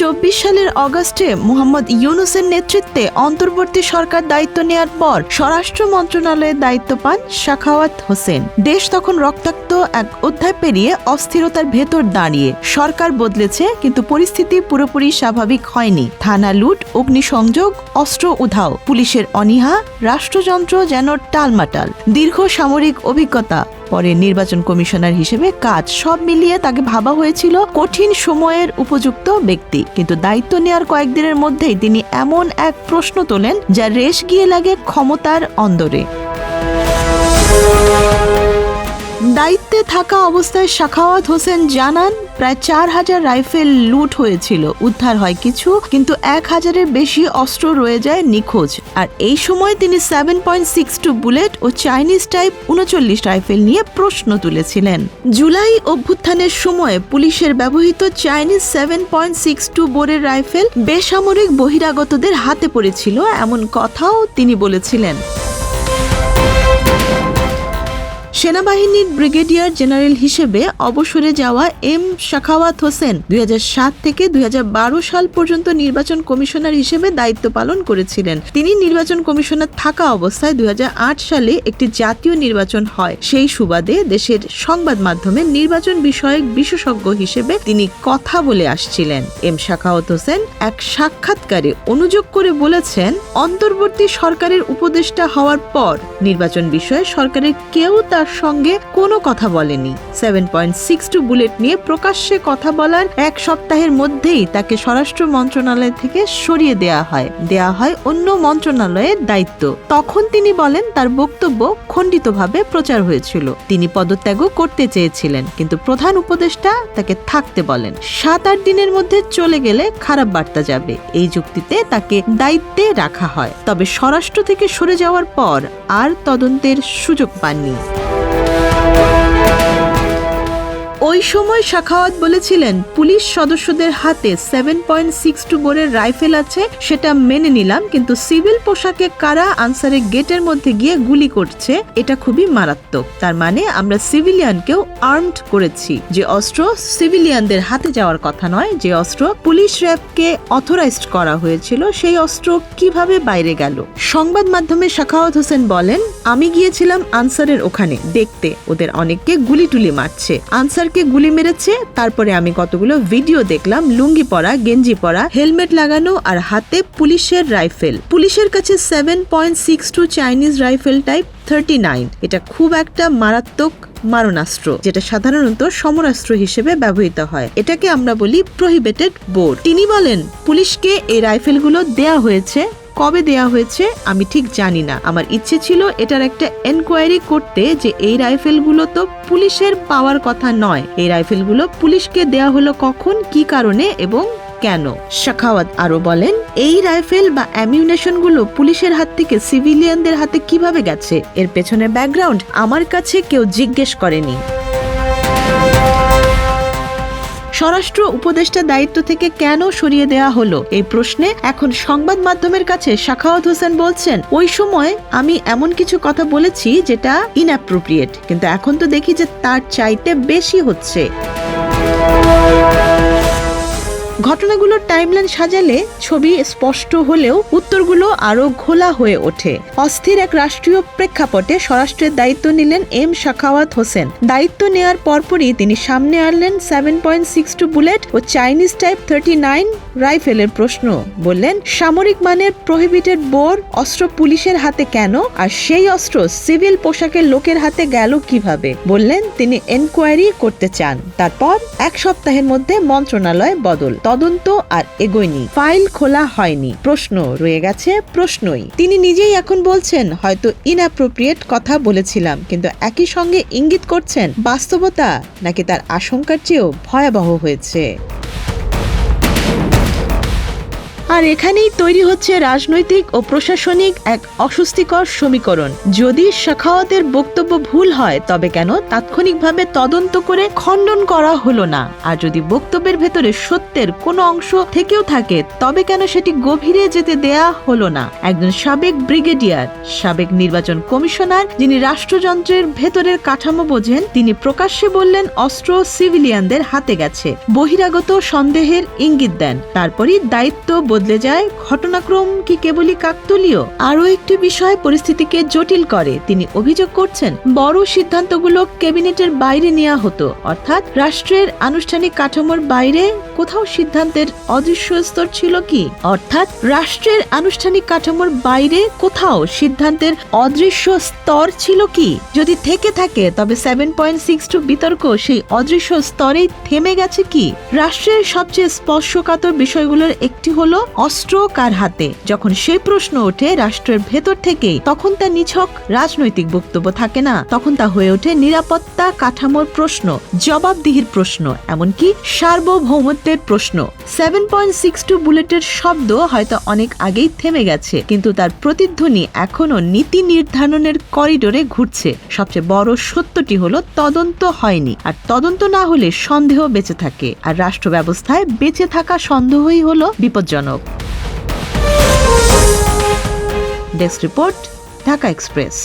2024 সালের অগাস্টে মোহাম্মদ ইউনূসের নেতৃত্বে অন্তর্বর্তী সরকার দায়িত্ব নেয়ার পর স্বরাষ্ট্র মন্ত্রণালয়ের দায়িত্ব পান সাখাওয়াত হোসেন। দেশ তখন রক্তাক্ত এক অধ্যায় পেরিয়ে অস্থিরতার ভেতর দাঁড়িয়ে। সরকার বদলেছে, কিন্তু পরিস্থিতি পুরোপুরি স্বাভাবিক হয়নি। থানা লুট, অগ্নিসংযোগ, অস্ত্র উধাও, পুলিশের অনীহা, রাষ্ট্রযন্ত্র যেন টালমাটাল। দীর্ঘ সামরিক অভিজ্ঞতা, পরে নির্বাচন কমিশনার হিসেবে কাজ, সব মিলিয়ে তাকে ভাবা হয়েছিল কঠিন সময়ের উপযুক্ত ব্যক্তি। কিন্তু দায়িত্ব নেওয়ার কয়েকদিনের মধ্যেই তিনি এমন এক প্রশ্ন তোলেন যা রেশ গিয়ে লাগে ক্ষমতার অন্দরে। দায়িত্বে থাকা অবস্থায় সাখাওয়াত হোসেন জানান, প্রায় 4000 রাইফেল লুট হয়েছিল, উদ্ধার হয় কিছু, কিন্তু 1000-এর বেশি অস্ত্র রয়ে যায় নিখোঁজ। আর এই সময় তিনি 7.62 বুলেট ও চাইনিজ টাইপ 39 রাইফেল নিয়ে প্রশ্ন তুলেছিলেন। জুলাই অভ্যুত্থানের সময় পুলিশের ব্যবহৃত চাইনিজ 7.62 বোরের রাইফেল বেসামরিক বহিরাগতদের হাতে পড়েছিল, এমন কথাও তিনি বলেছিলেন। সেনাবাহিনীর ব্রিগেডিয়ার জেনারেল হিসেবে অবসরে যাওয়া এম সাখাওয়াত হোসেন 2007 থেকে 2012 সাল পর্যন্ত নির্বাচন কমিশনার হিসেবে দায়িত্ব পালন করেছিলেন। তিনি নির্বাচন কমিশনার থাকা অবস্থায় 2008 সালে একটি জাতীয় নির্বাচন হয়। সেই সুবাদে দেশের সংবাদ মাধ্যমে নির্বাচন বিষয়ক বিশেষজ্ঞ হিসেবে তিনি কথা বলে আসছিলেন। এম সাখাওয়াত হোসেন এক সাক্ষাৎকারে অনুযোগ করে বলেছেন, অন্তর্বর্তী সরকারের উপদেষ্টা হওয়ার পর নির্বাচন বিষয়ে সরকারের কেউ তার সঙ্গে কোনো কথা বলেনি। 7.62 বুলেট নিয়ে প্রকাশ্যে কথা বলার এক সপ্তাহের মধ্যেই তাকে স্বরাষ্ট্র মন্ত্রণালয় থেকে সরিয়ে দেয়া হয় অন্য মন্ত্রণালয়ের দায়িত্ব। তখন তিনি বলেন, তার বক্তব্য খণ্ডিতভাবে প্রচার হয়েছিল। তিনি পদত্যাগও করতে চেয়েছিলেন, কিন্তু প্রধান উপদেষ্টা তাকে থাকতে বলেন। 7-8 দিনের মধ্যে চলে গেলে খারাপ বার্তা যাবে, এই যুক্তিতে তাকে দায়িত্বে রাখা হয়। তবে স্বরাষ্ট্র থেকে সরে যাওয়ার পর আর তদন্তের সুযোগ পাননি। ওই সময় সাখাওয়াত বলেছিলেন, পুলিশ সদস্যদের হাতে 7.62 বোরের রাইফেল আছে, সেটা মেনে নিলাম, কিন্তু সিভিল পোশাকে কারা আনসারের গেটের মধ্যে গিয়ে গুলি করছে, এটা খুবই মারাত্মক। তার মানে আমরা সিভিলিয়ানকেও আর্মড করেছি। যে অস্ত্র সিভিলিয়ানদের হাতে যাওয়ার কথা নয়, যে অস্ত্র পুলিশ র্যাবকে অথরাইজড করা হয়েছিল, সেই অস্ত্র কিভাবে বাইরে গেল? সংবাদ মাধ্যমে সাখাওয়াত হোসেন বলেন, আমি গিয়েছিলাম আনসারের ওখানে দেখতে, ওদের অনেককে গুলি টুলি মারছে, আনসারকে গুলি মেরেছে। তারপরে আমি কতগুলো ভিডিও দেখলাম, লুঙ্গি পরা, গেঞ্জি পরা, হেলমেট লাগানো আর হাতে পুলিশের রাইফেল। পুলিশের কাছে 7.62 চাইনিজ রাইফেল টাইপ 39, এটা খুব একটা মারাত্মক মারণাস্ত্র, যেটা সাধারণত সমরাস্ত্র হিসেবে ব্যবহৃত হয়। এটাকে আমরা বলি প্রহিবিটেড বোর। তিনি বলেন, পুলিশকে এই রাইফেলগুলো দেয়া হয়েছে, কবে দেয়া হয়েছে আমি ঠিক জানি না। আমার ইচ্ছে ছিল এটার একটা এনকোয়ারি করতে, যে এই রাইফেলগুলো তো পুলিশের পাওয়ার কথা নয়, এই রাইফেলগুলো পুলিশকে দেয়া হলো কখন, কি কারণে এবং কেন? সাখাওয়াত আরো বলেন, এই রাইফেল বা অ্যামিউনেশন গুলো পুলিশের হাত থেকে সিভিলিয়ানদের হাতে কিভাবে গেছে, এর পেছনে ব্যাকগ্রাউন্ড আমার কাছে কেউ জিজ্ঞেস করেনি। স্বরাষ্ট্র উপদেষ্টা দায়িত্ব থেকে কেন সরিয়ে দেয়া হলো, এই প্রশ্নে এখন সংবাদ মাধ্যমের কাছে সাখাওয়াত হোসেন বলছেন, ওই সময় আমি এমন কিছু কথা বলেছি যেটা ইনঅ্যাপ্রোপ্রিয়েট, কিন্তু এখন তো দেখি যে তার চাইতে বেশি হচ্ছে। ঘটনাগুলোর টাইমলাইন সাজালে ছবি স্পষ্ট হলেও উত্তরগুলো আরো ঘোলা হয়ে ওঠে। অস্থির এক রাষ্ট্রীয় প্রেক্ষাপটে স্বরাষ্ট্রের দায়িত্ব নিলেন এম সাখাওয়াত হোসেন। দায়িত্ব নেয়ার পরপরই তিনি সামনে আনলেন 7.62 বুলেট ও চাইনিজ টাইপ 39 রাইফেলের প্রশ্ন। বললেন, সামরিক মানের প্রহিবিটেড বোর অস্ত্র পুলিশের হাতে কেন, আর সেই অস্ত্র সিভিল পোশাকের লোকের হাতে গেল কিভাবে? বললেন তিনি এনকোয়ারি করতে চান। তারপর এক সপ্তাহের মধ্যে মন্ত্রণালয় বদল, তদন্ত আর এগোয়নি, ফাইল খোলা হয়নি, প্রশ্ন রয়ে গেছে প্রশ্নই। তিনি নিজেই এখন বলছেন, হয়তো ইনঅ্যাপ্রোপ্রিয়েট কথা বলেছিলাম, কিন্তু একই সঙ্গে ইঙ্গিত করছেন বাস্তবতা নাকি তার আশঙ্কার চেয়েও ভয়াবহ হয়েছে। আর এখানেই তৈরি হচ্ছে রাজনৈতিক ও প্রশাসনিক এক অস্বস্তিকর সমীকরণ। যদি সাখাওয়াতের বক্তব্য ভুল হয় তবে কেন তাৎক্ষণিকভাবে তদন্ত করে খণ্ডন করা হলো না? আর যদি বক্তব্যের ভেতরে সত্যের কোনো অংশ থেকেও থাকে তবে কেন সেটি গভীরে যেতে দেয়া হলো না? একজন সাবেক ব্রিগেডিয়ার, সাবেক নির্বাচন কমিশনার, যিনি রাষ্ট্রযন্ত্রের ভেতরের কাঠামো বোঝেন, তিনি প্রকাশ্যে বললেন অস্ত্র সিভিলিয়ানদের হাতে গেছে, বহিরাগত সন্দেহের ইঙ্গিত দেন। তারপরই দায়িত্ব বদলে যায়। ঘটনাক্রম কি কেবলই কাকতালীয়? আরও একটি বিষয় পরিস্থিতিকে জটিল করে। তিনি অভিযোগ করছেন বড় সিদ্ধান্তগুলো ক্যাবিনেটের বাইরে নেওয়া হতো, অর্থাৎ রাষ্ট্রের আনুষ্ঠানিক কাঠামোর বাইরে কোথাও সিদ্ধান্তের অদৃশ্য স্তর ছিল কি? অর্থাৎ রাষ্ট্রের আনুষ্ঠানিক কাঠামোর বাইরে কোথাও সিদ্ধান্তের অদৃশ্য স্তর ছিল কি? যদি থেকে থাকে তবে 7.62 বিতর্ক সেই অদৃশ্য স্তরেই থেমে গেছে কি? রাষ্ট্রের সবচেয়ে স্পর্শকাতর বিষয়গুলোর একটি হলো অস্ত্র কার হাতে। যখন সেই প্রশ্ন ওঠে রাষ্ট্রের ভেতর থেকেই, তখন তা নিছক রাজনৈতিক বক্তব্য থাকে না, তখন তা হয়ে ওঠে নিরাপত্তা কাঠামোর প্রশ্ন, জবাবদিহির প্রশ্ন, এমনকি সার্বভৌমত্বের প্রশ্ন। 7.62 বুলেটের শব্দ হয়তো অনেক আগেই থেমে গেছে, কিন্তু তার প্রতিধ্বনি এখনো নীতি নির্ধারণের করিডোরে ঘুরছে। সবচেয়ে বড় সত্যটি হলো তদন্ত হয়নি, আর তদন্ত না হলে সন্দেহ বেঁচে থাকে, আর রাষ্ট্র ব্যবস্থায় বেঁচে থাকা সন্দেহই হলো বিপজ্জনক। Desk report, Dhaka express.